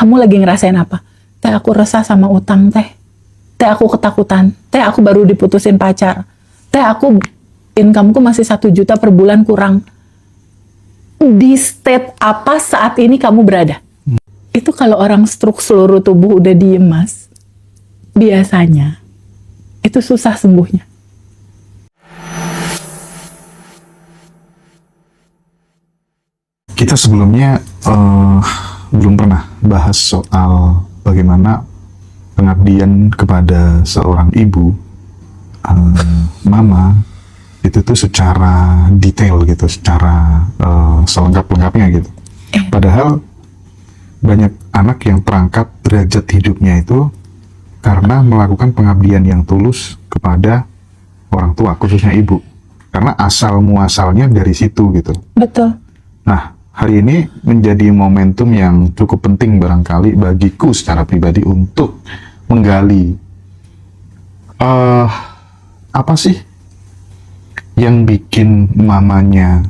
kamu lagi ngerasain apa? Teh, aku resah sama utang, teh. Teh, aku ketakutan. Teh, aku baru diputusin pacar. Teh, aku income-ku masih 1 juta per bulan kurang. Di state apa saat ini kamu berada? Itu kalau orang stroke seluruh tubuh udah diem, Mas, biasanya itu susah sembuhnya. Kita sebelumnya belum pernah bahas soal bagaimana pengabdian kepada seorang ibu, mama, itu tuh secara detail gitu, secara selengkap-lengkapnya gitu. Padahal banyak anak yang terangkat derajat hidupnya itu karena melakukan pengabdian yang tulus kepada orang tua, khususnya ibu. Karena asal muasalnya dari situ gitu. Betul. Nah, hari ini menjadi momentum yang cukup penting barangkali bagiku secara pribadi untuk menggali apa sih yang bikin mamanya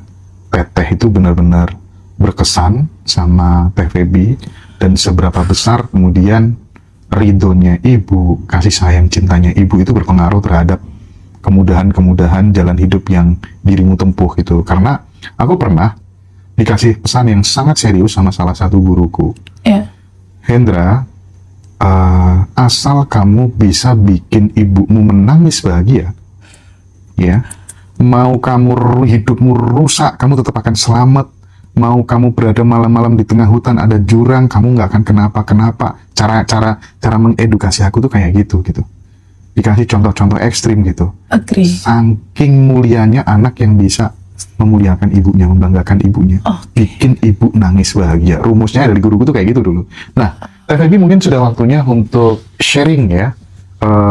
Teteh itu benar-benar berkesan sama Teh Feby, dan seberapa besar kemudian ridhonya ibu, kasih sayang cintanya ibu itu berpengaruh terhadap kemudahan-kemudahan jalan hidup yang dirimu tempuh gitu. Karena aku pernah dikasih pesan yang sangat serius sama salah satu guruku. Hendra, asal kamu bisa bikin ibumu menangis bahagia, ya, mau kamu hidupmu rusak, kamu tetap akan selamat. Mau kamu berada malam-malam di tengah hutan ada jurang, kamu nggak akan kenapa-kenapa. Cara mengedukasi aku tuh kayak gitu. Dikasih contoh-contoh ekstrim gitu. Agree. Saking mulianya anak yang bisa memuliakan ibunya, membanggakan ibunya, bikin ibu nangis bahagia. Rumusnya dari guruku tuh kayak gitu dulu. Nah, Teh Feby mungkin sudah waktunya untuk sharing ya,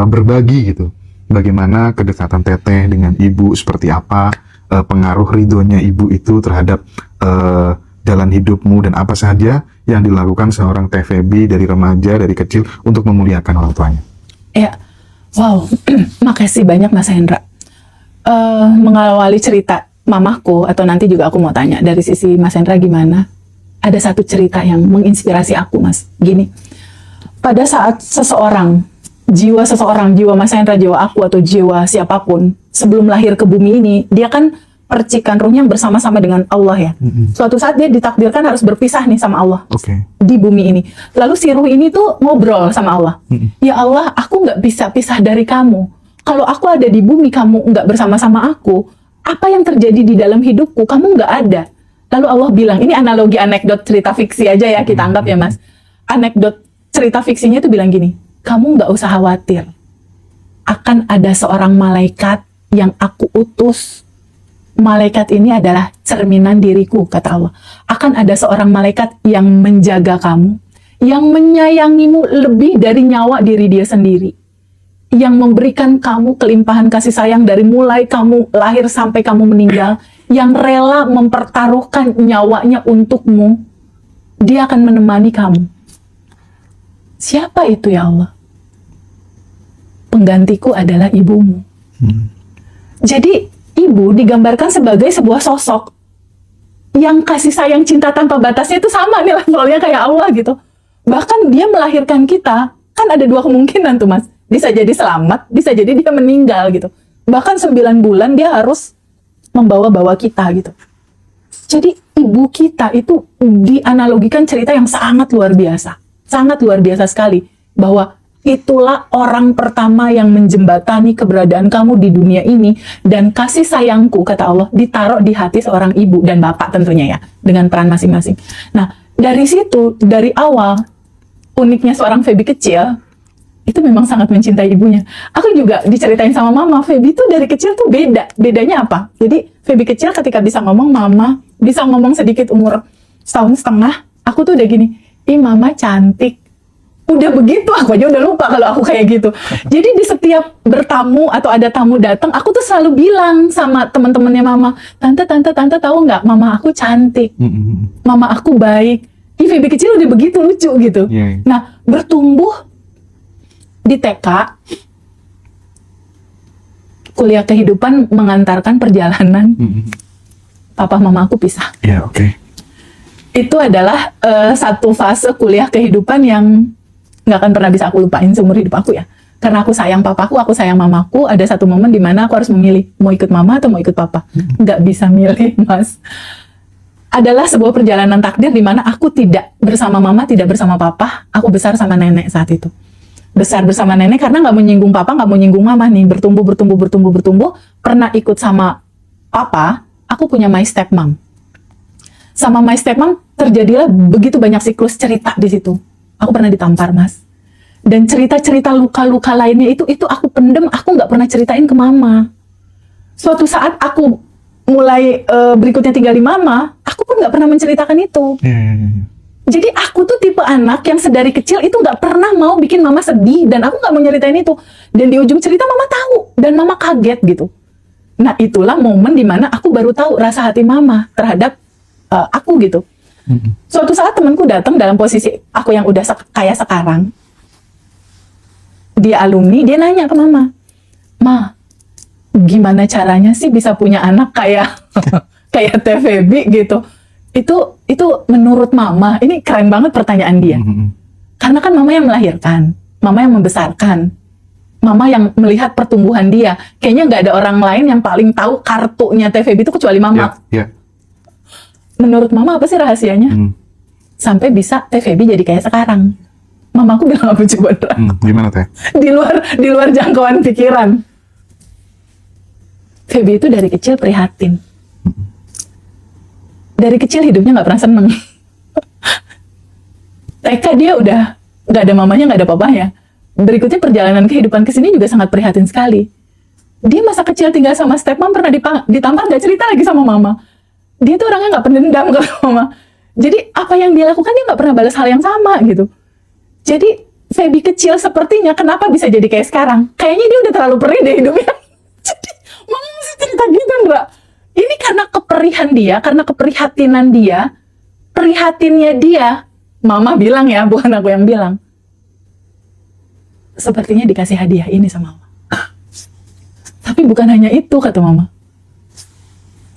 berbagi gitu. Bagaimana kedekatan Teteh dengan ibu, seperti apa pengaruh ridhonya ibu itu terhadap jalan hidupmu, dan apa saja yang dilakukan seorang Teh Feby dari remaja, dari kecil untuk memuliakan orang tuanya. Ya, wow, makasih banyak Mas Hendra. Mengawali cerita mamaku, atau nanti juga aku mau tanya dari sisi Mas Hendra gimana. Ada satu cerita yang menginspirasi aku, Mas. Gini, pada saat jiwa Mas Hendra, jiwa aku atau jiwa siapapun sebelum lahir ke bumi ini, dia kan percikan ruhnya bersama-sama dengan Allah ya. Suatu saat dia ditakdirkan harus berpisah nih sama Allah di bumi ini. Lalu si ruh ini tuh ngobrol sama Allah. Ya Allah, aku nggak bisa pisah dari kamu. Kalau aku ada di bumi, kamu nggak bersama-sama aku, apa yang terjadi di dalam hidupku, kamu nggak ada. Lalu Allah bilang, ini analogi anekdot cerita fiksi aja ya, kita anggap ya Mas. Anekdot cerita fiksinya itu bilang gini, kamu nggak usah khawatir, akan ada seorang malaikat yang aku utus. Malaikat ini adalah cerminan diriku, kata Allah. Akan ada seorang malaikat yang menjaga kamu, yang menyayangimu lebih dari nyawa diri dia sendiri, yang memberikan kamu kelimpahan kasih sayang dari mulai kamu lahir sampai kamu meninggal, yang rela mempertaruhkan nyawanya untukmu. Dia akan menemani kamu. Siapa itu ya Allah? Penggantiku adalah ibumu. Jadi ibu digambarkan sebagai sebuah sosok yang kasih sayang cinta tanpa batasnya itu sama nih levelnya kayak Allah gitu. Bahkan dia melahirkan kita, kan ada 2 kemungkinan tuh Mas. Bisa jadi selamat, bisa jadi dia meninggal gitu. Bahkan 9 bulan dia harus membawa-bawa kita gitu. Jadi ibu kita itu dianalogikan cerita yang sangat luar biasa. Sangat luar biasa sekali. Bahwa itulah orang pertama yang menjembatani keberadaan kamu di dunia ini, dan kasih sayangku, kata Allah, ditaruh di hati seorang ibu dan bapak tentunya ya, dengan peran masing-masing. Nah, dari situ, dari awal, uniknya seorang Feby kecil, itu memang sangat mencintai ibunya. Aku juga diceritain sama mama, Feby tuh dari kecil tuh beda. Bedanya apa? Jadi Feby kecil ketika bisa ngomong, mama, bisa ngomong sedikit umur 1,5 tahun, aku tuh udah gini, ih mama cantik. Udah begitu, aku aja udah lupa kalau aku kayak gitu. Jadi di setiap bertamu atau ada tamu datang, aku tuh selalu bilang sama teman-temannya mama, tante tahu nggak, mama aku cantik, mama aku baik. Ih, Feby kecil udah begitu lucu gitu. Nah, bertumbuh di TK, kuliah kehidupan mengantarkan perjalanan. Papa mama aku pisah. Itu adalah satu fase kuliah kehidupan yang nggak akan pernah bisa aku lupain seumur hidup aku ya. Karena aku sayang papaku, aku sayang mamaku. Ada satu momen di mana aku harus memilih mau ikut mama atau mau ikut papa. Nggak bisa milih, Mas. Adalah sebuah perjalanan takdir di mana aku tidak bersama mama, tidak bersama papa. Aku besar sama nenek saat itu. Besar bersama nenek karena nggak mau nyinggung papa, nggak mau nyinggung mama nih. Bertumbuh. Pernah ikut sama papa, aku punya my stepmom. Sama my stepmom terjadilah begitu banyak siklus cerita di situ. Aku pernah ditampar, Mas. Dan cerita-cerita luka-luka lainnya itu aku pendem, aku nggak pernah ceritain ke mama. Suatu saat aku mulai berikutnya tinggal di mama, aku pun nggak pernah menceritakan itu. Jadi aku tuh tipe anak yang sedari kecil itu nggak pernah mau bikin mama sedih, dan aku nggak mau nyeritain itu. Dan di ujung cerita mama tahu, dan mama kaget gitu. Nah itulah momen dimana aku baru tahu rasa hati mama terhadap aku gitu. Suatu saat temanku datang dalam posisi aku yang udah kayak sekarang. Dia alumni, dia nanya ke mama, "Ma, gimana caranya sih bisa punya anak kayak kayak TVB gitu?" Itu menurut mama, ini keren banget pertanyaan dia. Karena kan mama yang melahirkan, mama yang membesarkan, mama yang melihat pertumbuhan dia. Kayaknya nggak ada orang lain yang paling tahu kartunya TVB itu kecuali mama. Menurut mama apa sih rahasianya? Sampai bisa TVB jadi kayak sekarang. Mamaku bilang apa coba? Gimana teh? Di luar jangkauan pikiran. Feby itu dari kecil prihatin. Dari kecil hidupnya nggak pernah seneng. TK dia udah nggak ada mamanya, nggak ada papanya. Berikutnya perjalanan kehidupan kesini juga sangat prihatin sekali. Dia masa kecil tinggal sama stepmom, pernah ditampar, nggak cerita lagi sama mama. Dia tuh orangnya nggak pendendam ke mama. Jadi apa yang dia lakukan dia nggak pernah balas hal yang sama gitu. Jadi Feby kecil sepertinya kenapa bisa jadi kayak sekarang? Kayaknya dia udah terlalu perih deh hidupnya. Jadi mama mesti cerita gitu, Ndra. Ini karena keperihan dia, karena keprihatinan dia, prihatinnya dia. Mama bilang ya, bukan aku yang bilang. Sepertinya dikasih hadiah ini sama mama. Tapi bukan hanya itu, kata mama.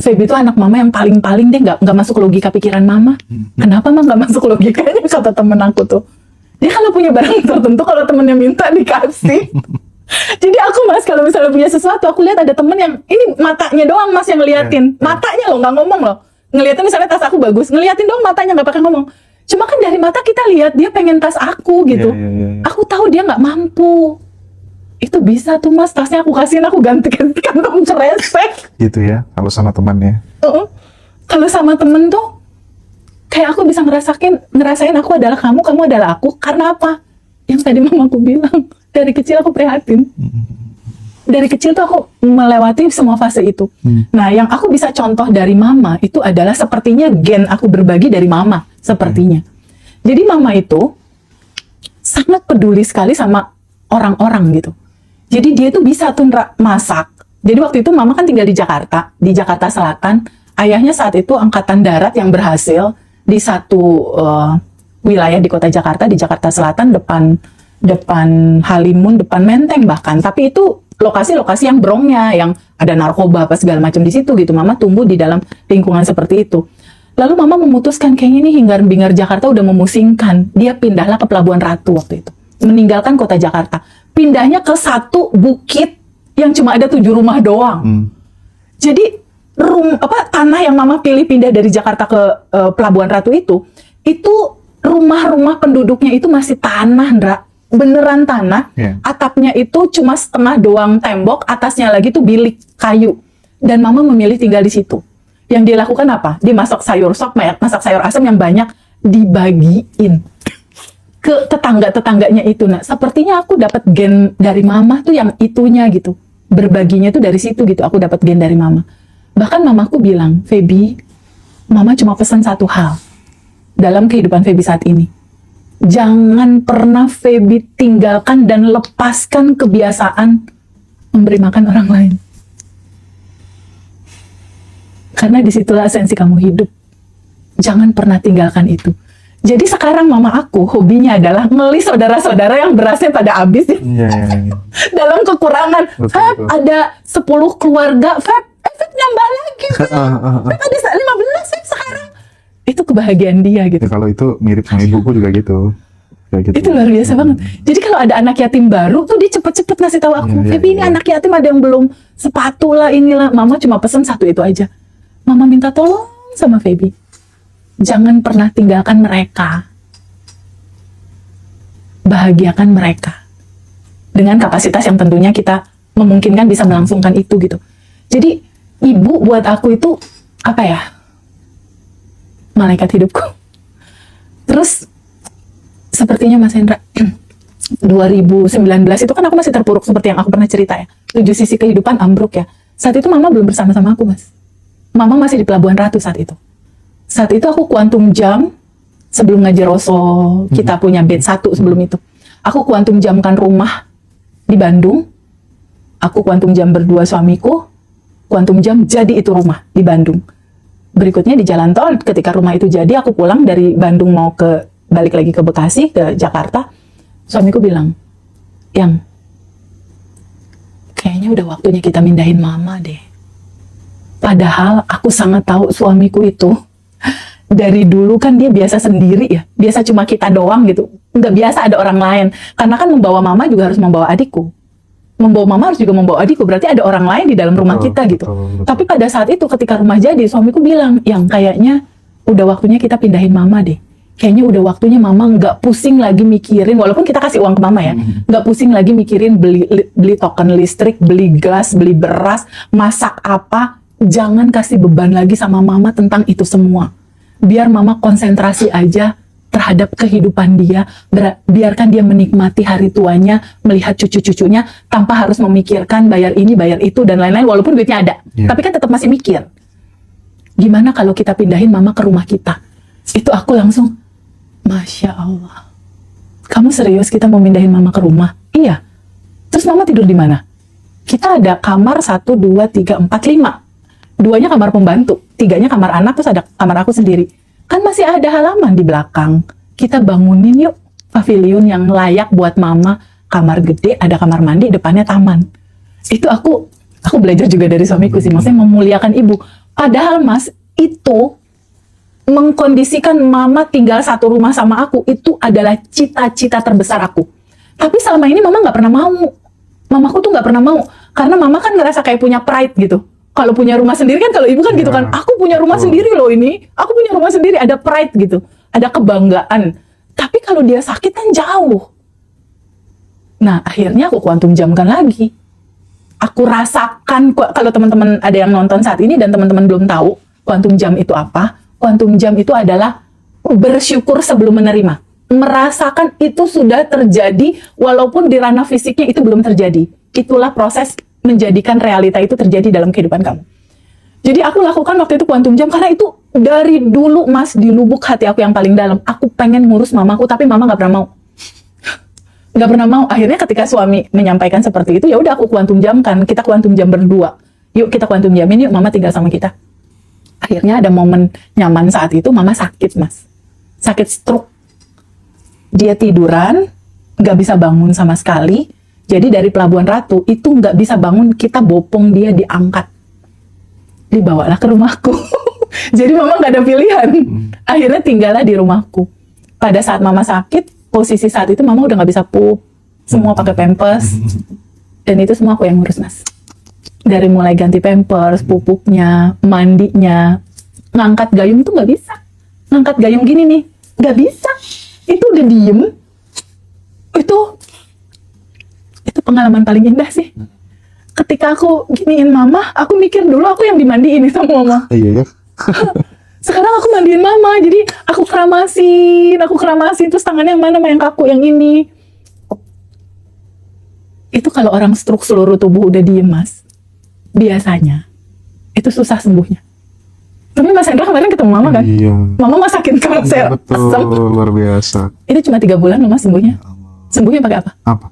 Feby itu anak mama yang paling-paling deh nggak masuk logika pikiran mama. Kenapa mah nggak masuk logikanya, kata temen aku tuh. Dia kalau punya barang tertentu, kalau temennya minta dikasih. Jadi aku, Mas, kalau misalnya punya sesuatu, aku lihat ada temen yang ini matanya doang, Mas, yang ngeliatin. Matanya loh, nggak ngomong loh. Ngeliatin misalnya tas aku bagus, ngeliatin doang matanya, nggak pakai ngomong. Cuma kan dari mata kita lihat dia pengen tas aku gitu. Aku tahu dia nggak mampu. Itu bisa tuh, Mas, tasnya aku kasihin, aku gantikan kantong kresek. Gitu ya, kalau sama temannya. Kalau sama temen tuh kayak aku bisa ngerasain aku adalah kamu adalah aku. Karena apa? Yang tadi mamaku bilang, dari kecil aku prihatin. Dari kecil tuh aku melewati semua fase itu. Nah, yang aku bisa contoh dari mama itu adalah sepertinya gen aku berbagi dari mama, sepertinya. Jadi mama itu sangat peduli sekali sama orang-orang gitu. Jadi dia tuh bisa tuh masak. Jadi waktu itu mama kan tinggal di Jakarta Selatan. Ayahnya saat itu angkatan darat yang berhasil di satu wilayah di kota Jakarta, di Jakarta Selatan, depan Halimun, depan Menteng bahkan. Tapi itu lokasi-lokasi yang brongnya, yang ada narkoba apa segala macam di situ gitu. Mama tumbuh di dalam lingkungan seperti itu. Lalu mama memutuskan kayaknya ini hingar-bingar Jakarta udah memusingkan. Dia pindahlah ke Pelabuhan Ratu waktu itu. Meninggalkan kota Jakarta. Pindahnya ke satu bukit yang cuma ada 7 rumah doang. Jadi tanah yang mama pilih pindah dari Jakarta ke Pelabuhan Ratu itu rumah-rumah penduduknya itu masih tanah, Ndra. Beneran tanah. Atapnya itu cuma setengah doang tembok, atasnya lagi tuh bilik kayu. Dan mama memilih tinggal di situ. Yang dia lakukan apa? Dia masak sayur sop, masak sayur asam yang banyak, dibagiin ke tetangga-tetangganya itu. Nah, sepertinya aku dapat gen dari mama tuh yang itunya gitu. Berbaginya tuh dari situ gitu, aku dapat gen dari mama. Bahkan mamaku bilang, Feby, mama cuma pesan satu hal dalam kehidupan Feby saat ini. Jangan pernah Feby tinggalkan dan lepaskan kebiasaan memberi makan orang lain. Karena disitulah esensi kamu hidup. Jangan pernah tinggalkan itu. Jadi sekarang mama aku hobinya adalah ngelis saudara-saudara yang berasnya pada habis ya. Dalam kekurangan. Feb ada 10 keluarga, Feb nambah lagi. Feb ada 15 Feb sekarang. Itu kebahagiaan dia gitu. Ya, kalau itu mirip sama ibuku juga gitu. Kayak gitu. Itu luar biasa banget. Jadi kalau ada anak yatim baru tuh dia cepet-cepet ngasih tahu aku, Iya, Feby ini iya. anak yatim ada yang belum sepatu lah inilah. Mama cuma pesen satu itu aja. Mama minta tolong sama Feby, jangan pernah tinggalkan mereka. Bahagiakan mereka. Dengan kapasitas yang tentunya kita memungkinkan bisa melangsungkan itu gitu. Jadi ibu buat aku itu apa ya? Malaikat hidupku. Terus sepertinya Mas Hendra 2019 itu kan aku masih terpuruk seperti yang aku pernah cerita ya. 7 sisi kehidupan ambruk ya. Saat itu mama belum bersama-sama aku, Mas. Mama masih di Pelabuhan Ratu saat itu. Saat itu aku kuantum jam sebelum ngajar Roso, kita punya bed 1 sebelum itu. Aku kuantum jamkan rumah di Bandung. Aku kuantum jam berdua suamiku, kuantum jam jadi itu rumah di Bandung. Berikutnya di jalan tol, ketika rumah itu jadi, aku pulang dari Bandung mau balik lagi ke Bekasi, ke Jakarta. Suamiku bilang, Yang, kayaknya udah waktunya kita mindahin mama deh. Padahal aku sangat tahu suamiku itu, dari dulu kan dia biasa sendiri ya. Biasa cuma kita doang gitu. Nggak biasa ada orang lain. Karena kan membawa mama juga harus membawa adikku. Membawa mama harus juga membawa adikku, berarti ada orang lain di dalam rumah kita gitu. Betul. Tapi pada saat itu ketika rumah jadi, suamiku bilang, Yang kayaknya udah waktunya kita pindahin mama deh. Kayaknya udah waktunya mama nggak pusing lagi mikirin, walaupun kita kasih uang ke mama ya, nggak pusing lagi mikirin beli token listrik, beli gas, beli beras, masak apa, jangan kasih beban lagi sama mama tentang itu semua. Biar mama konsentrasi aja terhadap kehidupan dia, biarkan dia menikmati hari tuanya, melihat cucu-cucunya, tanpa harus memikirkan bayar ini, bayar itu, dan lain-lain, walaupun duitnya ada. Iya. Tapi kan tetap masih mikir. Gimana kalau kita pindahin mama ke rumah kita? Itu aku langsung, Masya Allah. Kamu serius kita mau pindahin mama ke rumah? Iya. Terus mama tidur di mana? Kita ada kamar 1, 2, 3, 4, 5. 2-nya kamar pembantu, 3-nya kamar anak, terus ada kamar aku sendiri. Kan masih ada halaman di belakang. Kita bangunin yuk pavilion yang layak buat mama. Kamar gede, ada kamar mandi, depannya taman. Itu aku belajar juga dari suamiku sih. Maksudnya memuliakan ibu. Padahal Mas, itu mengkondisikan mama tinggal satu rumah sama aku, itu adalah cita-cita terbesar aku. Tapi selama ini mama nggak pernah mau. Mamaku tuh nggak pernah mau. Karena mama kan ngerasa kayak punya pride gitu. Kalau punya rumah sendiri kan, kalau ibu kan gitu kan, aku punya rumah sendiri loh ini, aku punya rumah sendiri, ada pride gitu, ada kebanggaan. Tapi kalau dia sakit kan jauh. Nah, akhirnya aku kuantum jamkan lagi. Aku rasakan, kalau teman-teman ada yang nonton saat ini dan teman-teman belum tahu kuantum jam itu apa, kuantum jam itu adalah bersyukur sebelum menerima. Merasakan itu sudah terjadi, walaupun di ranah fisiknya itu belum terjadi. Itulah proses menjadikan realita itu terjadi dalam kehidupan kamu. Jadi aku lakukan waktu itu kuantum jam karena itu dari dulu Mas, di lubuk hati aku yang paling dalam. Aku pengen ngurus mamaku, tapi mama nggak pernah mau. Nggak pernah mau. Akhirnya ketika suami menyampaikan seperti itu, ya udah aku kuantum jamkan. Kita kuantum jam berdua. Yuk kita kuantum jamin, yuk mama tinggal sama kita. Akhirnya ada momen nyaman saat itu, mama sakit Mas. Sakit stroke. Dia tiduran, nggak bisa bangun sama sekali. Jadi dari Pelabuhan Ratu itu nggak bisa bangun, kita bopong dia diangkat, dibawalah ke rumahku. Jadi mama nggak ada pilihan. Akhirnya tinggallah di rumahku. Pada saat mama sakit, posisi saat itu mama udah nggak bisa pup, semua pakai pampers, dan itu semua aku yang ngurus Mas. Dari mulai ganti pampers, pupuknya, mandinya, ngangkat gayung tuh nggak bisa. Ngangkat gayung gini nih, nggak bisa. Itu udah diem. Itu pengalaman paling indah sih. Ketika aku giniin mama, aku mikir dulu aku yang dimandiin sama mama. Iya ya. Sekarang aku mandiin mama, jadi aku keramasin, terus tangannya yang mana, yang kaku, yang ini. Itu kalau orang stroke seluruh tubuh udah diem Mas, biasanya itu susah sembuhnya. Tapi Mas Hendra kemarin ketemu mama kan? Iya. Mama masakin kamu saya Betul, luar biasa. Itu cuma 3 bulan loh Mas sembuhnya. Sembuhnya pakai apa? Apa?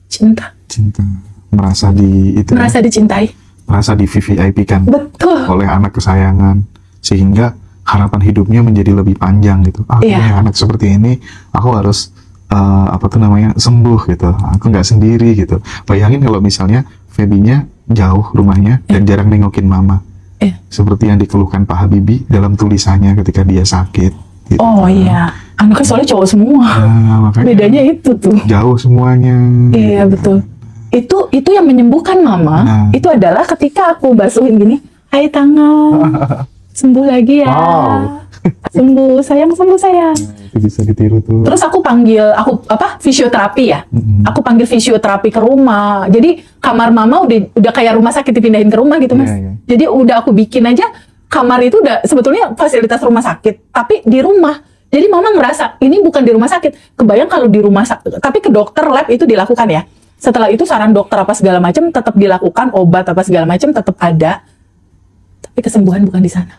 Cinta. Cinta. Merasa Merasa dicintai. merasa di VVIP kan Betul. oleh anak kesayangan, sehingga harapan hidupnya menjadi lebih panjang gitu. Iya. Punya anak seperti ini, aku harus sembuh gitu. Aku nggak sendiri gitu. Bayangin kalau misalnya Feby-nya jauh rumahnya dan jarang nengokin mama. Iya. Seperti yang dikeluhkan Pak Habibie dalam tulisannya ketika dia sakit. Gitu. Oh iya, anaknya soalnya cowok semua. Nah, makanya Bedanya itu tuh. jauh semuanya. Iya betul. Itu yang menyembuhkan mama. Nah. Itu adalah ketika aku basuhin gini, hai tangan, sembuh lagi ya. Wow. Sembuh sayang, sembuh sayang. Itu bisa ditiru tuh. Terus aku panggil fisioterapi ya. Aku panggil fisioterapi ke rumah. Jadi kamar mama udah kayak rumah sakit dipindahin ke rumah gitu, Mas. Iya, iya. Jadi udah aku bikin aja kamar itu udah sebetulnya fasilitas rumah sakit, tapi di rumah. Jadi mama ngerasa ini bukan di rumah sakit. Kebayang kalau di rumah sakit, tapi ke dokter lab itu dilakukan ya. Setelah itu saran dokter apa segala macam tetap dilakukan, obat apa segala macam tetap ada. Tapi kesembuhan bukan di sana.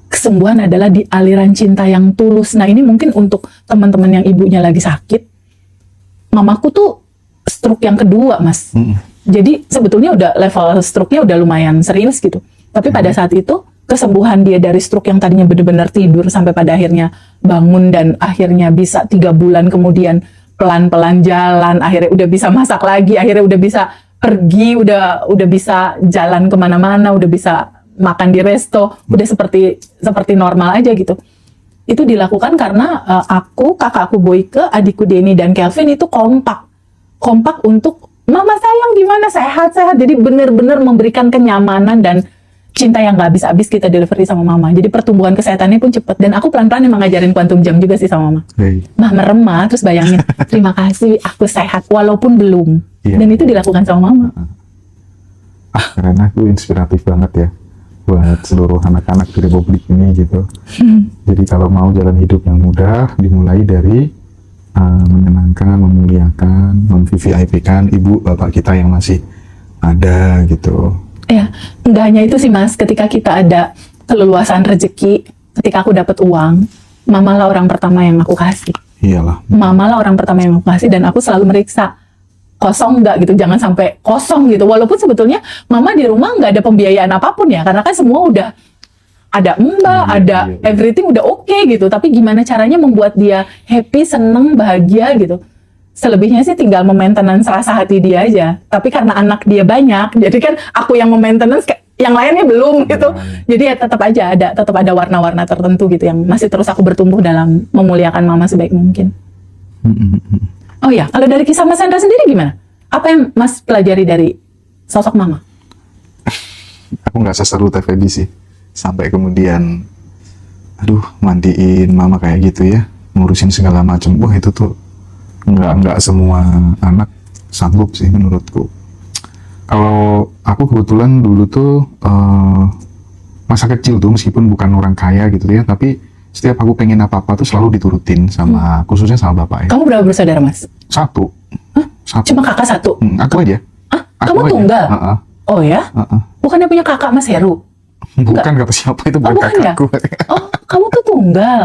Kesembuhan adalah di aliran cinta yang tulus. Nah ini mungkin untuk teman-teman yang ibunya lagi sakit. Mamaku tuh stroke yang kedua, Mas. Jadi sebetulnya udah level stroke-nya udah lumayan serius gitu. Tapi pada saat itu kesembuhan dia dari stroke yang tadinya benar-benar tidur sampai pada akhirnya bangun dan akhirnya bisa 3 bulan kemudian pelan-pelan jalan, akhirnya udah bisa masak lagi, akhirnya udah bisa pergi, udah bisa jalan kemana-mana, udah bisa makan di resto, udah seperti normal aja gitu. Itu dilakukan karena aku, kakakku Boyke, adikku Denny dan Kelvin itu kompak untuk mama sayang gimana, sehat-sehat. Jadi benar-benar memberikan kenyamanan dan cinta yang gak habis-habis kita delivery sama mama. Jadi pertumbuhan kesehatannya pun cepat. Dan aku pelan-pelan emang ngajarin quantum jam juga sih sama mama. Hey. Mah merem mah, terus bayangin, terima kasih aku sehat walaupun belum. Iya. Dan itu dilakukan sama mama. Karena aku inspiratif banget ya buat seluruh anak-anak di Republik ini gitu. Jadi kalau mau jalan hidup yang mudah, dimulai dari menyenangkan, memuliakan, mem-VVIP-kan ibu bapak kita yang masih ada gitu. Ya, nggak hanya itu sih Mas, ketika kita ada keleluasan rezeki, ketika aku dapat uang, mama lah orang pertama yang aku kasih. Iyalah. Mama lah orang pertama yang aku kasih dan aku selalu meriksa kosong nggak gitu, jangan sampai kosong gitu. Walaupun sebetulnya mama di rumah nggak ada pembiayaan apapun ya, karena kan semua udah ada mbak, ada everything udah oke gitu. Tapi gimana caranya membuat dia happy, seneng, bahagia gitu. Selebihnya sih tinggal memaintenance rasa hati dia aja. Tapi karena anak dia banyak, jadi kan aku yang memaintenance, yang lainnya belum gitu. Jadi ya tetap ada warna-warna tertentu gitu yang masih terus aku bertumbuh dalam memuliakan mama sebaik mungkin. Oh ya, kalau dari kisah Mas Hendra sendiri gimana? Apa yang Mas pelajari dari sosok mama? Aku nggak seseru TVB sih. Sampai kemudian, aduh mandiin mama kayak gitu ya, ngurusin segala macam. Wah itu tuh nggak semua anak sanggup sih menurutku. Kalau aku kebetulan dulu tuh masa kecil tuh meskipun bukan orang kaya gitu ya, tapi setiap aku pengen apa-apa tuh selalu diturutin sama khususnya sama bapak ya. Kamu berapa bersaudara Mas? Satu. Cuma kakak satu? Aku aja. Hah? Aku Kamu aja. tunggal? Uh-uh. Oh ya? Bukannya punya kakak Mas Heru? Bukan kata siapa itu, bukan bukan ya? kakakku. Oh, kamu tuh tunggal.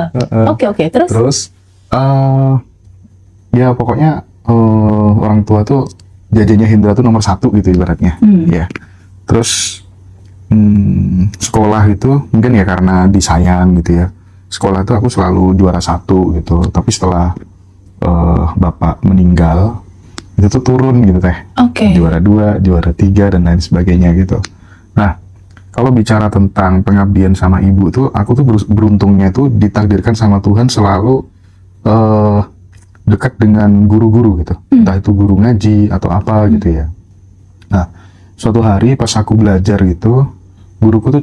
Oke, terus? Terus ya pokoknya orang tua tuh jajannya Hendra tuh nomor 1 gitu ibaratnya. Ya. Terus sekolah itu mungkin ya karena disayang gitu ya. Sekolah itu aku selalu juara 1 gitu. Tapi setelah bapak meninggal itu tuh turun gitu teh. Oke. Juara 2, juara 3 dan lain sebagainya gitu. Nah, kalau bicara tentang pengabdian sama ibu tuh, aku tuh beruntungnya tuh ditakdirkan sama Tuhan selalu dekat dengan guru-guru gitu. Entah itu guru ngaji atau apa gitu ya. Nah, suatu hari pas aku belajar gitu, guruku tuh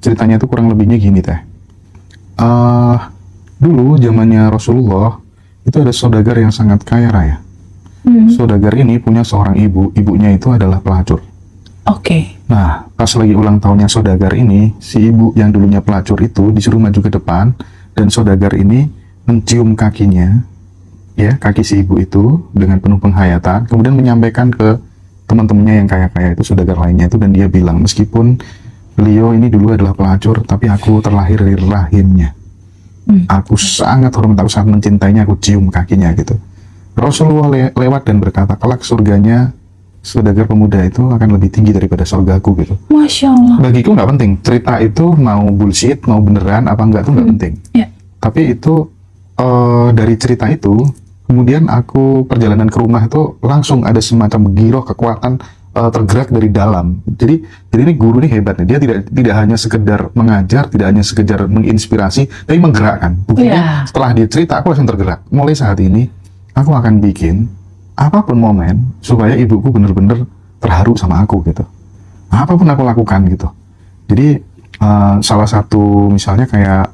ceritanya tuh kurang lebihnya gini teh. Dulu zamannya Rasulullah itu ada saudagar yang sangat kaya raya. Saudagar ini punya seorang ibu, ibunya itu adalah pelacur. Oke. Nah, pas lagi ulang tahunnya saudagar ini, si ibu yang dulunya pelacur itu disuruh maju ke depan, dan saudagar ini mencium kakinya, ya, kaki si ibu itu dengan penuh penghayatan, kemudian menyampaikan ke teman-temannya yang kaya-kaya itu, saudagar lainnya itu, dan dia bilang, meskipun beliau ini dulu adalah pelacur, tapi aku terlahir dari rahimnya. Aku sangat hormat, aku sangat mencintainya, aku cium kakinya gitu. Rasulullah lewat dan berkata, kelak surganya saudagar pemuda itu akan lebih tinggi daripada surgaku gitu. Masya Allah. Bagiku nggak penting cerita itu mau bullshit, mau beneran apa enggak tuh nggak penting. Ya. Tapi itu dari cerita itu, kemudian aku perjalanan ke rumah itu langsung ada semacam giroh kekuatan tergerak dari dalam. Jadi ini guru ini hebat nih. Dia tidak hanya sekedar mengajar, tidak hanya sekedar menginspirasi, tapi menggerakkan. Buktinya setelah dia cerita, aku langsung tergerak. Mulai saat ini, aku akan bikin apapun momen supaya ibuku benar-benar terharu sama aku gitu. Apapun aku lakukan gitu. Jadi salah satu misalnya kayak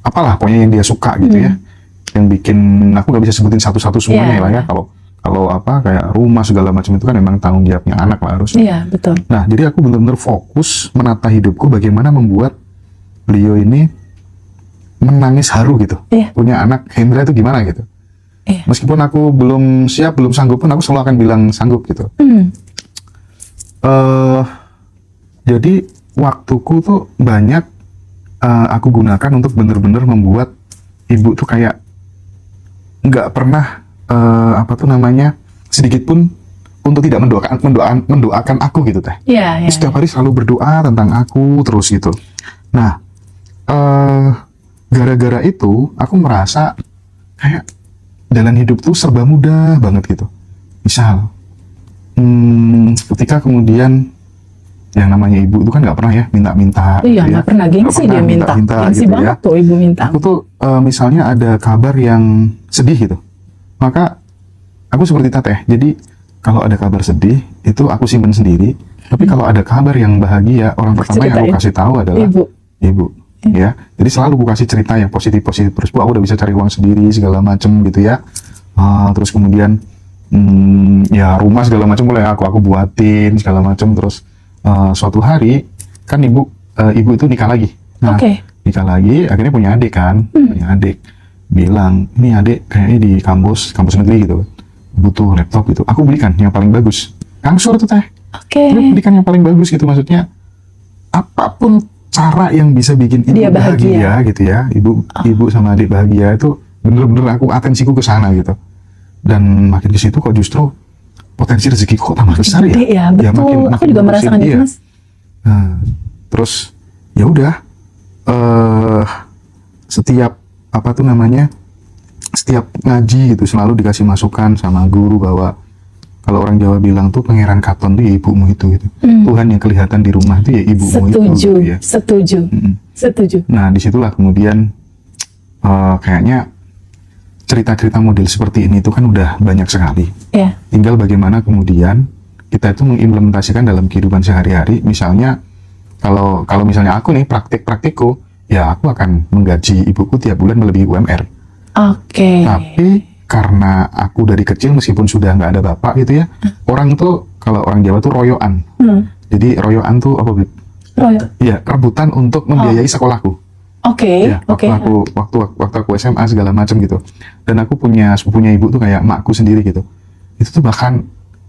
apalah pokoknya yang dia suka gitu ya, yang bikin aku nggak bisa sebutin satu-satu semuanya lah ya. Kalau apa kayak rumah segala macam itu kan memang tanggung jawabnya anak lah harusnya. Iya, betul. Nah, jadi aku benar-benar fokus menata hidupku bagaimana membuat beliau ini menangis haru gitu. Iya. Punya anak Hendra itu gimana gitu. Iya. Meskipun aku belum siap, belum sanggup pun aku selalu akan bilang sanggup gitu. Jadi waktuku tuh banyak aku gunakan untuk benar-benar membuat ibu tuh kayak nggak pernah apa tuh namanya sedikit pun untuk tidak mendoakan aku gitu teh. Iya. Setiap hari selalu berdoa tentang aku terus gitu. Nah, gara-gara itu aku merasa kayak jalan hidup tuh serba mudah banget gitu. Misal, ketika kemudian yang namanya ibu itu kan nggak pernah ya minta-minta. Iya, nggak pernah gengsi dia minta. Gengsi gitu banget tuh ibu minta. Aku tuh misalnya ada kabar yang sedih gitu, maka aku seperti Teteh. Jadi kalau ada kabar sedih itu aku simpan sendiri. Tapi kalau ada kabar yang bahagia, orang pertama yang aku kasih tahu adalah ibu. Ya, jadi selalu aku kasih cerita yang positif-positif terus. Aku udah bisa cari uang sendiri segala macem gitu ya. Terus kemudian ya rumah segala macam boleh aku buatin segala macam terus. Suatu hari kan ibu itu nikah lagi. Nah, nikah lagi akhirnya punya adik kan. Punya adik bilang, ini adik kayaknya di kampus negeri gitu butuh laptop gitu. Aku belikan yang paling bagus. Langsung tuh teh. Terus belikan yang paling bagus gitu, maksudnya apapun cara yang bisa bikin ibu bahagia gitu ya. Ibu sama adik bahagia itu bener-bener aku atensiku ke sana gitu. Dan makin ke situ kok justru potensi rezeki kok tambah besar ya. Iya, betul. Ya, makin aku juga merasakan itu, Mas. Nah, terus ya udah setiap apa tuh namanya? Setiap ngaji gitu selalu dikasih masukan sama guru bahwa kalau orang Jawa bilang tuh pangeran katon tuh ya ibumu itu gitu. Tuhan yang kelihatan di rumah tuh ya ibumu itu gitu ya. Setuju. Nah, disitulah kemudian kayaknya cerita-cerita model seperti ini itu kan udah banyak sekali. Yeah. Tinggal bagaimana kemudian kita itu mengimplementasikan dalam kehidupan sehari-hari. Misalnya kalau misalnya aku nih praktikku, ya aku akan menggaji ibuku tiap bulan melebihi UMR. Tapi karena aku dari kecil meskipun sudah nggak ada bapak gitu ya, orang tuh kalau orang Jawa tuh royoan. Jadi royoan tuh apa? Iya, rebutan untuk membiayai sekolahku. Ya, waktu aku SMA segala macam gitu. Dan aku punya sepupunya ibu tuh kayak emakku sendiri gitu. Itu tuh bahkan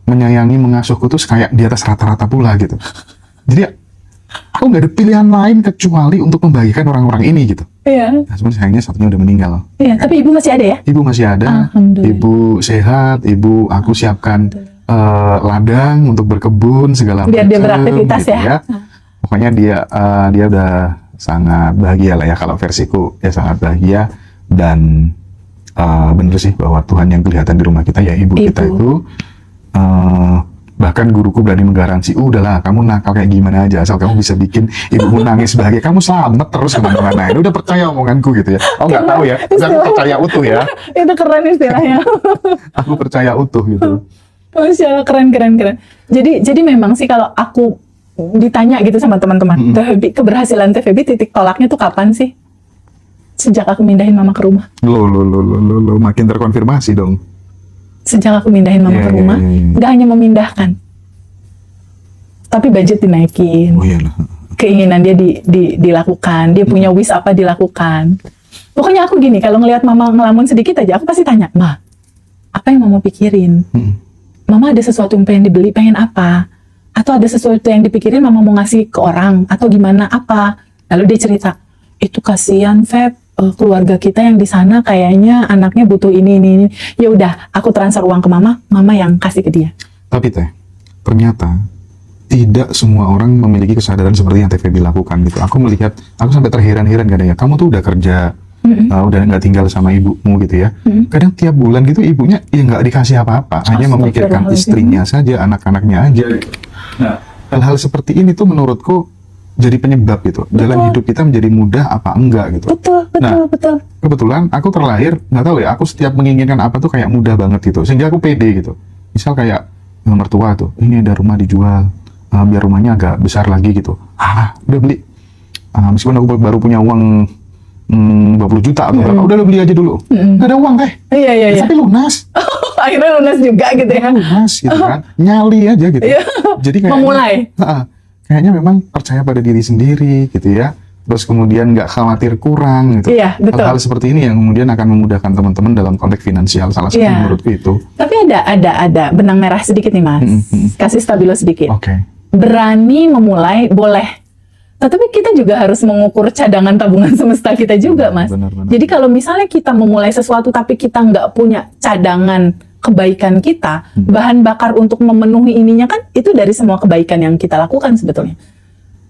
menyayangi mengasuhku tuh kayak di atas rata-rata pula gitu. Jadi aku nggak ada pilihan lain kecuali untuk membagikan orang-orang ini gitu. Iya. Nah, cuman sayangnya satunya udah meninggal. Iya, tapi ibu masih ada ya? Ibu masih ada. Ibu sehat. Ibu aku siapkan ladang untuk berkebun segala macam. Biar dia beraktivitas gitu ya. Pokoknya dia udah sangat bahagia lah ya, kalau versiku ya sangat bahagia. Dan bener sih bahwa Tuhan yang kelihatan di rumah kita ya ibu. Kita itu bahkan guruku berani menggaransi, udahlah kamu nakal kayak gimana aja asal kamu bisa bikin ibumu nangis bahagia, kamu selamat terus kemana-mana. Ini udah percaya omonganku gitu ya. Oh nggak tahu ya, aku percaya utuh ya. Itu keren istilahnya. Aku percaya utuh gitu. Masya Allah, keren. Jadi memang sih kalau aku ditanya gitu sama teman-teman, keberhasilan Teh Feby titik tolaknya tuh kapan sih? Sejak aku mindahin mama ke rumah. Lo makin terkonfirmasi dong. Sejak aku mindahin mama ke rumah, nggak hanya memindahkan, tapi budget dinaikin. Keinginan dia dilakukan, dia punya wish apa dilakukan. Pokoknya aku gini, kalau ngelihat mama ngelamun sedikit aja, aku pasti tanya, Ma, apa yang mama pikirin? Mama ada sesuatu yang pengen dibeli, pengen apa? Atau ada sesuatu yang dipikirin mama mau ngasih ke orang, atau gimana, apa? Lalu dia cerita, itu kasihan Feb, keluarga kita yang di sana kayaknya anaknya butuh ini. Ya udah, aku transfer uang ke mama yang kasih ke dia. Tapi Teh, ternyata tidak semua orang memiliki kesadaran seperti yang Teh Feby lakukan gitu. Aku sampai terheran-heran kadang ya. Kamu tuh udah kerja udah nggak tinggal sama ibumu gitu ya. Kadang tiap bulan gitu ibunya ya nggak dikasih apa-apa, hanya memikirkan istrinya saja, anak-anaknya aja. Nah, hal-hal seperti ini tuh menurutku jadi penyebab gitu. Jalan hidup kita menjadi mudah apa enggak gitu. Betul. Kebetulan aku terlahir, nggak tahu ya, aku setiap menginginkan apa tuh kayak mudah banget gitu, sehingga aku pede gitu. Misal kayak mertua tuh, ini ada rumah dijual, biar rumahnya agak besar lagi gitu. Udah beli. Meskipun aku baru punya uang 20 juta atau berapa, udah beli aja dulu. Nggak ada uang Iya. tapi lunas. Akhirnya lunas juga gitu ya. Lunas gitu kan, nyali aja gitu. Jadi kayaknya, Memulai. Kayaknya memang percaya pada diri sendiri gitu ya. Terus kemudian nggak khawatir kurang gitu. Iya, betul. Hal-hal seperti ini yang kemudian akan memudahkan teman-teman dalam konteks finansial. Salah satu menurutku itu. Tapi ada benang merah sedikit nih Mas. Kasih stabilo sedikit. Oke. Berani memulai boleh. Tetapi kita juga harus mengukur cadangan tabungan semesta kita juga, Mas. Benar. Jadi kalau misalnya kita memulai sesuatu tapi kita nggak punya cadangan kebaikan kita, bahan bakar untuk memenuhi ininya kan itu dari semua kebaikan yang kita lakukan sebetulnya.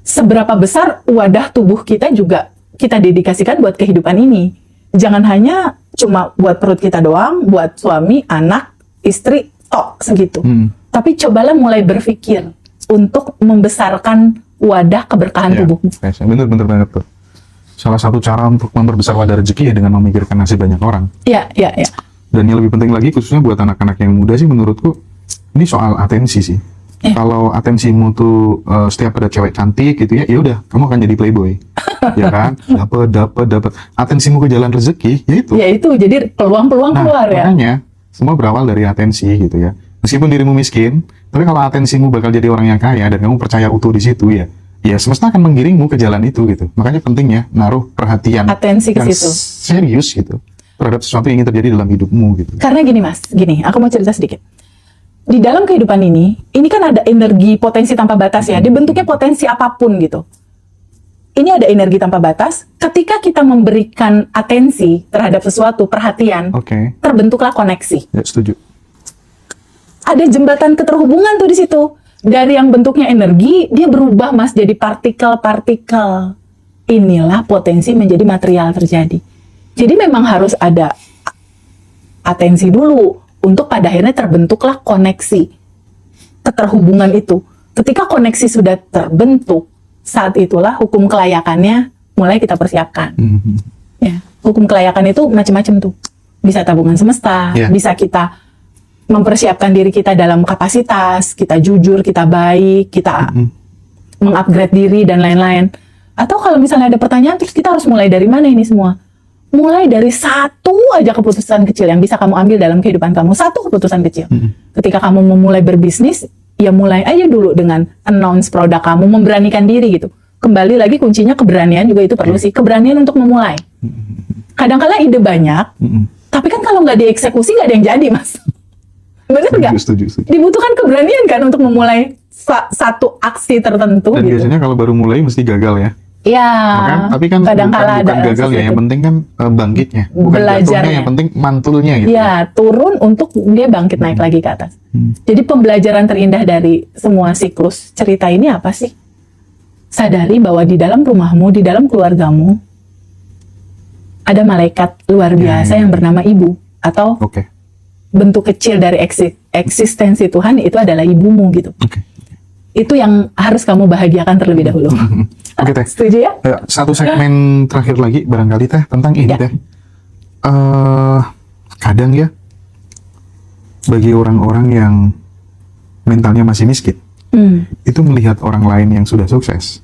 Seberapa besar wadah tubuh kita juga kita dedikasikan buat kehidupan ini. Jangan hanya cuma buat perut kita doang, buat suami, anak, istri, tok segitu. Tapi cobalah mulai berpikir untuk membesarkan wadah keberkahan tubuhmu. Bener banget tuh. Salah satu cara untuk memperbesar wadah rezeki ya dengan memikirkan nasib banyak orang. Iya. Dan yang lebih penting lagi khususnya buat anak-anak yang muda sih menurutku ini soal atensi sih. Kalau atensimu tuh setiap ada cewek cantik gitu ya udah kamu akan jadi playboy. Ya kan? Dapat atensimu ke jalan rezeki yaitu jadi peluang-peluang keluar ya. Makanya semua berawal dari atensi gitu ya. Meskipun dirimu miskin, tapi kalau atensimu bakal jadi orang yang kaya dan kamu percaya utuh di situ ya semesta akan menggiringmu ke jalan itu gitu. Makanya pentingnya naruh perhatian atensi ke yang situ. Serius gitu terhadap sesuatu yang ingin terjadi dalam hidupmu gitu. Karena gini Mas, aku mau cerita sedikit. Di dalam kehidupan ini kan ada energi potensi tanpa batas ya. Dibentuknya potensi apapun gitu. Ini ada energi tanpa batas. Ketika kita memberikan atensi terhadap sesuatu, perhatian, terbentuklah koneksi. Ya, setuju. Ada jembatan keterhubungan tuh di situ. Dari yang bentuknya energi, dia berubah Mas jadi partikel-partikel. Inilah potensi menjadi material terjadi. Jadi memang harus ada atensi dulu untuk pada akhirnya terbentuklah koneksi. Keterhubungan itu. Ketika koneksi sudah terbentuk, saat itulah hukum kelayakannya mulai kita persiapkan. Ya, hukum kelayakan itu macam-macam tuh. Bisa tabungan semesta, bisa kita mempersiapkan diri kita dalam kapasitas, kita jujur, kita baik, kita mengupgrade diri dan lain-lain. Atau kalau misalnya ada pertanyaan, terus kita harus mulai dari mana ini semua? Mulai dari satu aja keputusan kecil yang bisa kamu ambil dalam kehidupan kamu. Satu keputusan kecil. Ketika kamu memulai berbisnis, ya mulai aja dulu dengan announce produk kamu, memberanikan diri gitu. Kembali lagi kuncinya keberanian juga itu perlu sih. Keberanian untuk memulai. Kadang-kadang ide banyak, tapi kan kalau nggak dieksekusi nggak ada yang jadi, Mas. Benar nggak? Setuju. Dibutuhkan keberanian kan untuk memulai satu aksi tertentu. Dan gitu. biasanya kalau baru mulai mesti gagal ya. Iya. Tapi kan bukan gagal ya, yang penting kan bangkitnya. Bukan jatuhnya, yang penting mantulnya gitu. Iya, turun untuk dia bangkit naik lagi ke atas. Jadi pembelajaran terindah dari semua siklus cerita ini apa sih? Sadari bahwa di dalam rumahmu, di dalam keluargamu, ada malaikat luar biasa yang bernama ibu. Atau bentuk kecil dari eksistensi Tuhan itu adalah ibumu gitu. Itu yang harus kamu bahagiakan terlebih dahulu. Teh. Setuju ya? Satu segmen terakhir lagi barangkali Teh tentang ini Teh. Kadang ya bagi orang-orang yang mentalnya masih miskin, itu melihat orang lain yang sudah sukses,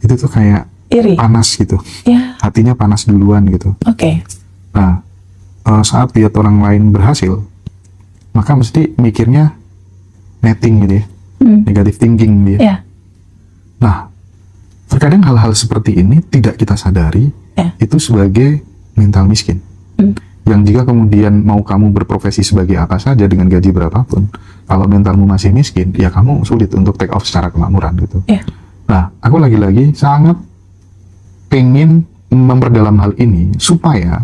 itu tuh kayak iri, panas gitu. Hatinya panas duluan gitu. Nah, saat lihat orang lain berhasil, maka mesti mikirnya netting gitu ya. Negative thinking dia. Nah, terkadang hal-hal seperti ini tidak kita sadari itu sebagai mental miskin. Yang jika kemudian mau kamu berprofesi sebagai apa saja dengan gaji berapapun, kalau mentalmu masih miskin, ya kamu sulit untuk take off secara kemakmuran gitu. Nah, aku lagi-lagi sangat pengen memperdalam hal ini supaya,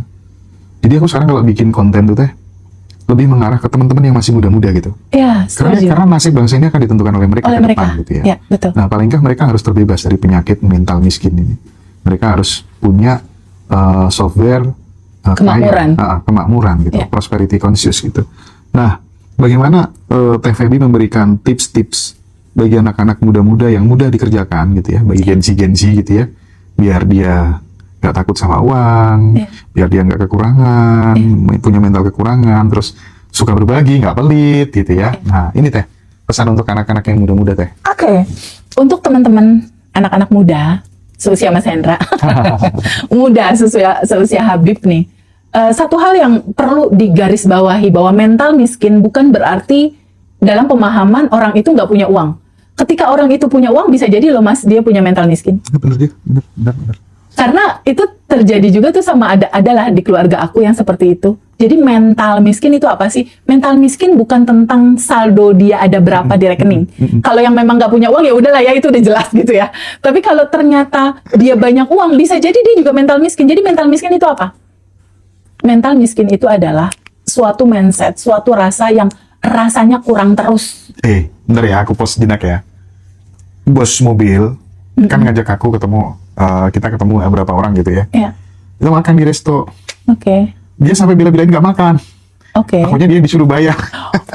jadi aku sekarang kalau bikin konten tuh Teh, lebih mengarah ke teman-teman yang masih muda-muda gitu. Karena nasib bangsa ini akan ditentukan oleh mereka ke depan gitu ya. Betul. Nah, paling nggak mereka harus terbebas dari penyakit mental miskin ini. Mereka harus punya software Kemakmuran. kemakmuran gitu, Ya. prosperity conscious gitu. Nah, bagaimana TVB memberikan tips-tips bagi anak-anak muda-muda yang mudah dikerjakan gitu ya, bagi Gen Z gitu ya, biar dia nggak takut sama uang, Ya. biar dia nggak kekurangan, punya mental kekurangan, terus suka berbagi, nggak pelit gitu ya. Nah, ini teh pesan untuk anak-anak yang muda-muda teh. Oke, untuk teman-teman anak-anak muda seusia Mas Hendra, muda seusia Habib nih, satu hal yang perlu digarisbawahi bahwa mental miskin bukan berarti dalam pemahaman orang itu nggak punya uang. Ketika orang itu punya uang, bisa jadi loh Mas, dia punya mental miskin. Bener dia, bener. Karena itu terjadi juga tuh sama adalah di keluarga aku yang seperti itu. Jadi mental miskin itu apa sih? Mental miskin bukan tentang saldo dia ada berapa di rekening. Kalau yang memang nggak punya uang ya udahlah ya, itu udah jelas gitu ya. Tapi kalau ternyata dia banyak uang, bisa jadi dia juga mental miskin. Jadi mental miskin itu apa? Mental miskin itu adalah suatu mindset, suatu rasa yang rasanya kurang terus. Bentar ya, aku post jenak ya. Bos mobil kan ngajak aku ketemu, kita ketemu beberapa orang gitu ya. Ya, Kita makan di resto. oke, Dia sampai bilang-bilain nggak makan. oke. Akhirnya dia disuruh bayar.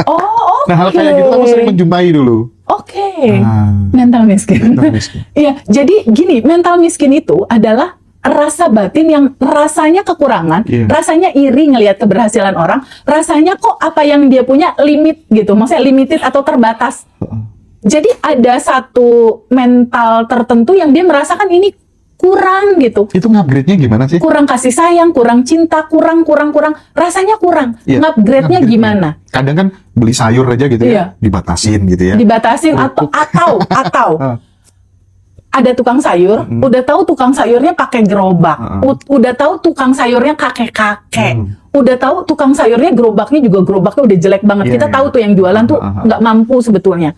Oh, oke. Nah, hal kayak gitu aku sering menjumpai dulu. Oke, Ah. mental miskin. Mental miskin. Iya, jadi gini, mental miskin itu adalah rasa batin yang rasanya kekurangan, Iya. rasanya iri ngelihat keberhasilan orang, rasanya kok apa yang dia punya limit gitu, maksudnya limited atau terbatas. Jadi ada satu mental tertentu yang dia merasakan ini kurang gitu. Itu ngupgrade-nya gimana sih? Kurang kasih sayang, kurang cinta, kurang, rasanya kurang. Iya, Ngupgrade-nya ngupgrade-nya. gimana? Kadang kan beli sayur aja gitu Iya. ya, dibatasin gitu ya. Dibatasin atau Ah. ada tukang sayur, udah tahu tukang sayurnya pakai gerobak, udah tahu tukang sayurnya kakek-kakek, udah tahu tukang sayurnya gerobaknya udah jelek banget. Iya, Kita iya. tahu tuh yang jualan tuh nggak mampu sebetulnya.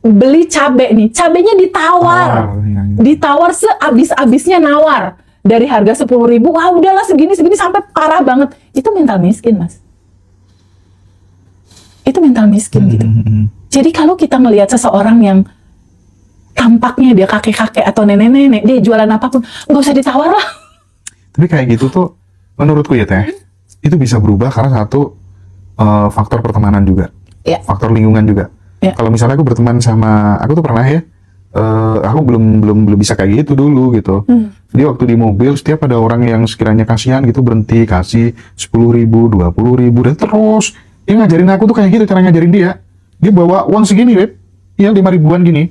Beli cabe nih, cabenya ditawar, Iya. ditawar seabis-abisnya nawar. Dari harga 10.000, wah udahlah segini sampai parah banget. Itu mental miskin, Mas. Itu mental miskin gitu. Jadi kalau kita melihat seseorang yang tampaknya dia kakek-kakek atau nenek-nenek, dia jualan apapun, nggak usah ditawar lah. Tapi kayak gitu tuh, menurutku ya teh, itu bisa berubah karena satu faktor pertemanan juga, Ya. faktor lingkungan juga. Ya. Kalau misalnya aku berteman sama, aku tuh pernah ya, aku belum bisa kayak gitu dulu gitu. Dia waktu di mobil, setiap ada orang yang sekiranya kasihan gitu berhenti kasih 10.000, 20.000 dan terus dia ngajarin aku tuh kayak gitu cara ngajarin dia. Dia bawa uang segini, Beb, ya 5 ribuan gini,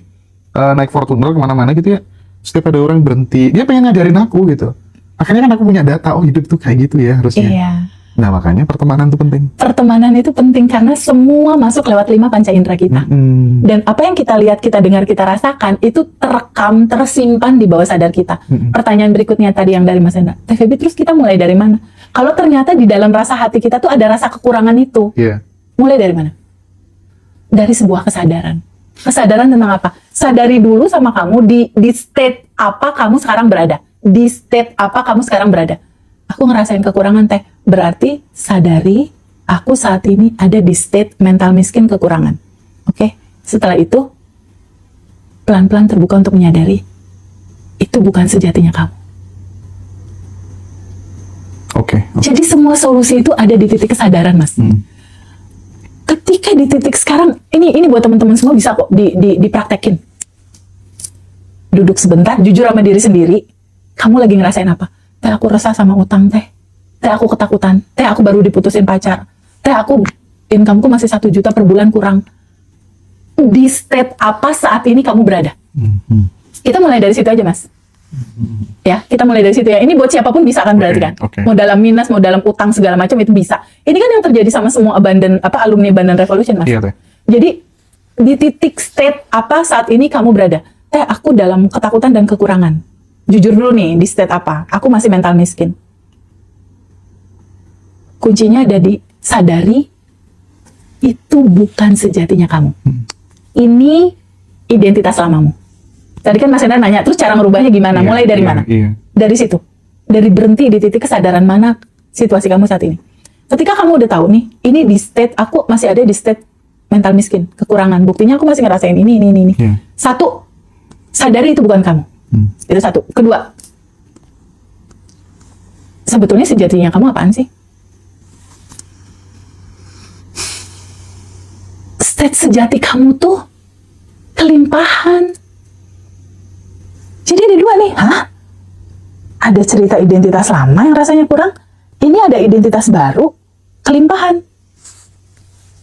naik Fortuner kemana-mana gitu ya. Setiap ada orang berhenti, dia pengen ngajarin aku gitu. Akhirnya kan aku punya data, oh hidup tuh kayak gitu ya harusnya. Iya. Nah makanya pertemanan tuh penting. Pertemanan itu penting karena semua masuk lewat 5 panca indera kita. Dan apa yang kita lihat, kita dengar, kita rasakan itu terekam, tersimpan di bawah sadar kita. Pertanyaan berikutnya tadi yang dari Mas Hendra, TVB, terus kita mulai dari mana? Kalau ternyata di dalam rasa hati kita tuh ada rasa kekurangan itu, Iya. mulai dari mana? Dari sebuah kesadaran. Kesadaran tentang apa? Sadari dulu sama kamu di state apa kamu sekarang berada. Di state apa kamu sekarang berada. Aku ngerasain kekurangan teh. Berarti sadari aku saat ini ada di state mental miskin kekurangan. Oke? Setelah itu pelan-pelan terbuka untuk menyadari itu bukan sejatinya kamu. Oke. Jadi semua solusi itu ada di titik kesadaran, Mas. Ketika di titik sekarang, ini buat teman-teman semua bisa kok dipraktekin. Duduk sebentar, jujur sama diri sendiri. Kamu lagi ngerasain apa? Teh, aku resah sama utang, teh. Teh, aku ketakutan. Teh, aku baru diputusin pacar. Teh, aku income-ku masih 1 juta per bulan kurang. Di state apa saat ini kamu berada? Kita mulai dari situ aja, Mas. Ya, kita mulai dari situ ya. Ini buat siapapun bisa kan berarti kan? Oke. Mau dalam minus, mau dalam utang segala macam itu bisa. Ini kan yang terjadi sama semua alumni Abandon Revolution, Mas. Iya teh. Jadi di titik state apa saat ini kamu berada? Teh, aku dalam ketakutan dan kekurangan. Jujur dulu nih, di state apa? Aku masih mental miskin. Kuncinya ada di sadari itu bukan sejatinya kamu. Ini identitas lamamu. Tadi kan Mas Hendra nanya, terus cara ngerubahnya gimana? Iya, Mulai dari iya, mana? iya. Dari situ. Dari berhenti di titik kesadaran mana situasi kamu saat ini. Ketika kamu udah tahu nih, ini di state, aku masih ada di state mental miskin, kekurangan. Buktinya aku masih ngerasain ini. Iya. Satu, sadari itu bukan kamu. Itu satu. Kedua, Sebetulnya sejatinya kamu apaan sih? State sejati kamu tuh kelimpahan. Jadi ada dua nih, hah? Ada cerita identitas lama yang rasanya kurang, ini ada identitas baru, kelimpahan.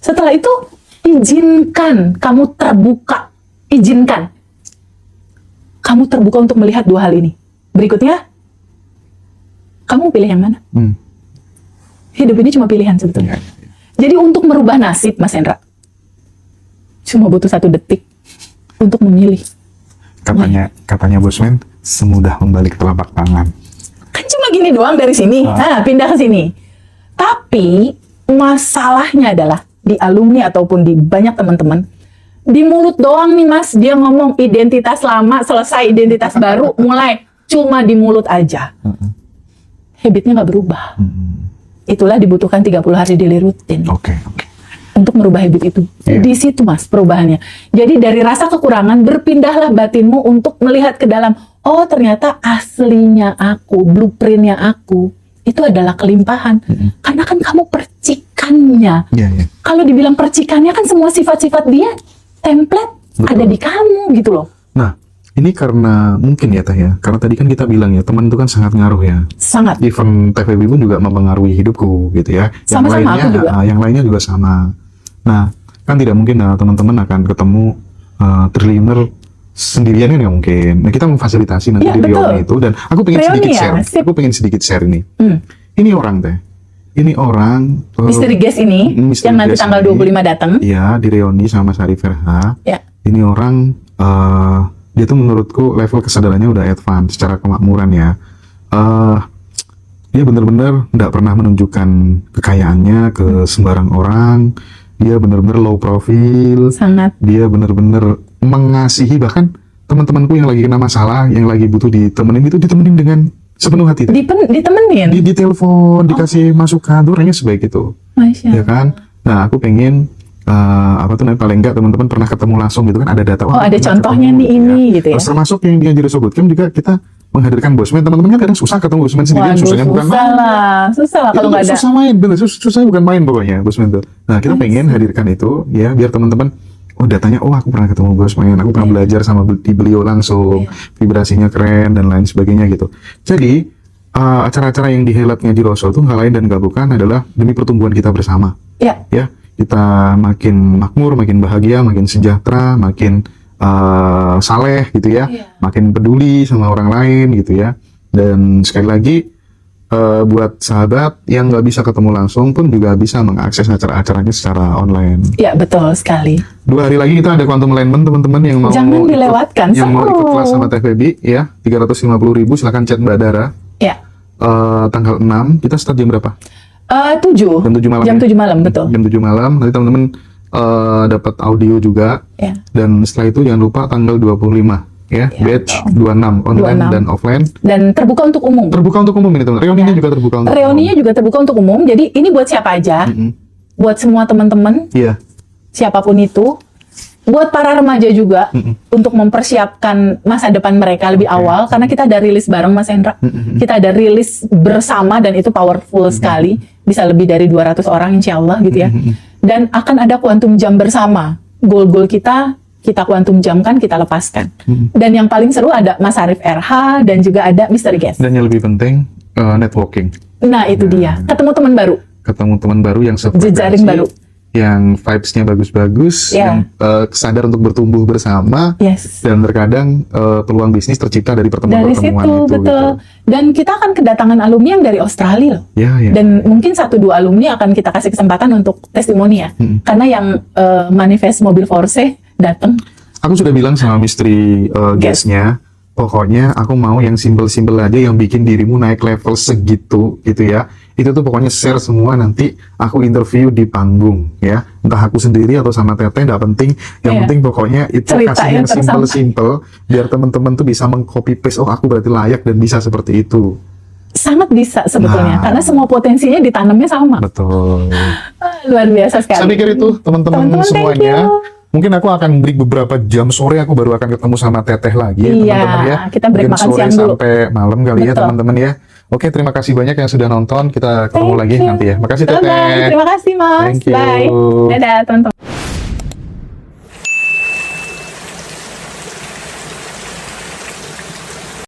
Setelah itu, izinkan kamu terbuka. Izinkan. Kamu terbuka untuk melihat dua hal ini. Berikutnya, kamu pilih yang mana? Hidup ini cuma pilihan sebetulnya. Jadi untuk merubah nasib, Mas Hendra, cuma butuh 1 detik untuk memilih. Katanya Bosman, semudah membalik telapak tangan. Kan cuma gini doang dari sini, pindah ke sini. Tapi masalahnya adalah di alumni ataupun di banyak teman-teman, di mulut doang nih Mas, dia ngomong identitas lama selesai, identitas baru mulai, cuma di mulut aja. Habitnya nggak berubah. Itulah dibutuhkan 30 hari daily rutin. Oke. Untuk merubah habit itu. Di situ Mas perubahannya. Jadi dari rasa kekurangan berpindahlah batinmu untuk melihat ke dalam. Oh ternyata aslinya aku, blueprintnya aku itu adalah kelimpahan. Karena kan kamu percikannya. Kalau dibilang percikannya kan semua sifat-sifat dia template ada di kamu gitu loh. Nah ini karena mungkin ya Teh ya. Karena tadi kan kita bilang ya teman itu kan sangat ngaruh ya. Sangat. Even TVB pun juga mempengaruhi hidupku gitu ya. Sama-sama aku juga. Yang lainnya juga sama. Nah, kan tidak mungkin teman-teman akan ketemu triliuner sendirian kan nggak mungkin. Nah, kita memfasilitasi nanti di Reoni itu dan aku pengen sedikit share. Aku pengen sedikit share ini. Ini orang Teh. Ini orang Misteri Guest ini yang nanti tanggal 25 datang. Iya, di Reoni sama Sari Verha. Ya. Ini orang dia tuh menurutku level kesadarannya udah advance secara kemakmuran ya. Dia benar-benar tidak pernah menunjukkan kekayaannya ke sembarang orang. Dia benar-benar low profile. Sangat. Dia benar-benar mengasihi, bahkan teman-temanku yang lagi kena masalah, yang lagi butuh ditemenin itu ditemenin dengan sepenuh hati. Ditemenin. Di telepon, dikasih masukan, tuh orangnya sebaik itu. Masya. Ya kan? Nah, aku pengen paling enggak teman-teman pernah ketemu langsung gitu kan, ada data. Ada contohnya nih ini gitu ya. Termasuk yang di Anjir Sobotcam juga kita menghadirkan Bosman. Teman-teman kan kadang susah ketemu Bosman sendirian, susahnya bukan main. Susah lah kalau nggak ada. Susah main, bener. Susahnya bukan main pokoknya Bosman tuh. Nah, kita pengen hadirkan itu ya biar teman-teman datanya, aku pernah ketemu Bosman, aku pernah belajar sama di beliau langsung, vibrasinya keren dan lain sebagainya gitu. Jadi acara-acara yang di-highlightnya di Rosso tuh nggak lain dan nggak bukan adalah demi pertumbuhan kita bersama. Ya. Kita makin makmur, makin bahagia, makin sejahtera, makin saleh gitu ya, makin peduli sama orang lain gitu ya. Dan sekali lagi buat sahabat yang nggak bisa ketemu langsung pun juga bisa mengakses acara-acaranya secara online. Ya betul sekali. 2 hari lagi kita ada Quantum Alignment teman-teman yang mau jangan dilewatkan. Yang mau ikut kelas sama TVB ya, 350.000 silakan chat Mbak Dara. Ya. Tanggal 6 kita start jam berapa? 7. Jam 7 malam. Jam 7 malam, betul. Jam 7 malam. Nanti teman-teman dapat audio juga. Ya. Dan setelah itu jangan lupa tanggal 25 ya. Batch 26 online 26. Dan offline. Dan terbuka untuk umum. Terbuka untuk umum ini teman. Reuninya juga terbuka untuk Reuninya juga terbuka untuk umum. Jadi ini buat siapa aja? Buat semua teman-teman. Iya. Siapapun itu. Buat para remaja juga untuk mempersiapkan masa depan mereka lebih awal, karena kita ada rilis bareng Mas Hendra. Kita ada rilis bersama dan itu powerful sekali, bisa lebih dari 200 orang insya Allah gitu ya. Dan akan ada quantum jam bersama, goal-goal kita quantum jamkan, kita lepaskan. Dan yang paling seru ada Mas Arif RH dan juga ada Mr. Guest. Dan yang lebih penting networking. Nah itu dia, ketemu teman baru. Ketemu teman baru yang jejaring baru. Yang vibes-nya bagus-bagus, yang sadar untuk bertumbuh bersama, dan terkadang peluang bisnis tercipta dari pertemuan-pertemuan itu. Betul. Gitu. Dan kita akan kedatangan alumni yang dari Australia loh. Dan mungkin 1-2 alumni akan kita kasih kesempatan untuk testimoni ya. Karena yang manifest mobil Force datang. Aku sudah bilang sama misteri guestnya, pokoknya aku mau yang simple-simple aja, yang bikin dirimu naik level segitu gitu ya. Itu tuh pokoknya share semua, nanti aku interview di panggung ya, entah aku sendiri atau sama Teteh, nggak penting, yang penting pokoknya itu kasih yang simple biar teman-teman tuh bisa meng-copy paste, aku berarti layak dan bisa seperti itu. Sangat bisa sebetulnya, karena semua potensinya ditanamnya sama. Betul. Luar biasa sekali. Saya pikir itu teman-teman semuanya. Mungkin aku akan break beberapa jam, sore aku baru akan ketemu sama Teteh lagi ya teman-teman ya. Kita break makan sore siang dulu sampai malam kali ya teman-teman ya. Oke, terima kasih banyak yang sudah nonton. Kita ketemu Thank lagi you. nanti ya. Makasih Bye-bye. Teteh. Terima kasih, Mas. Thank you. Bye. Dadah, teman-teman.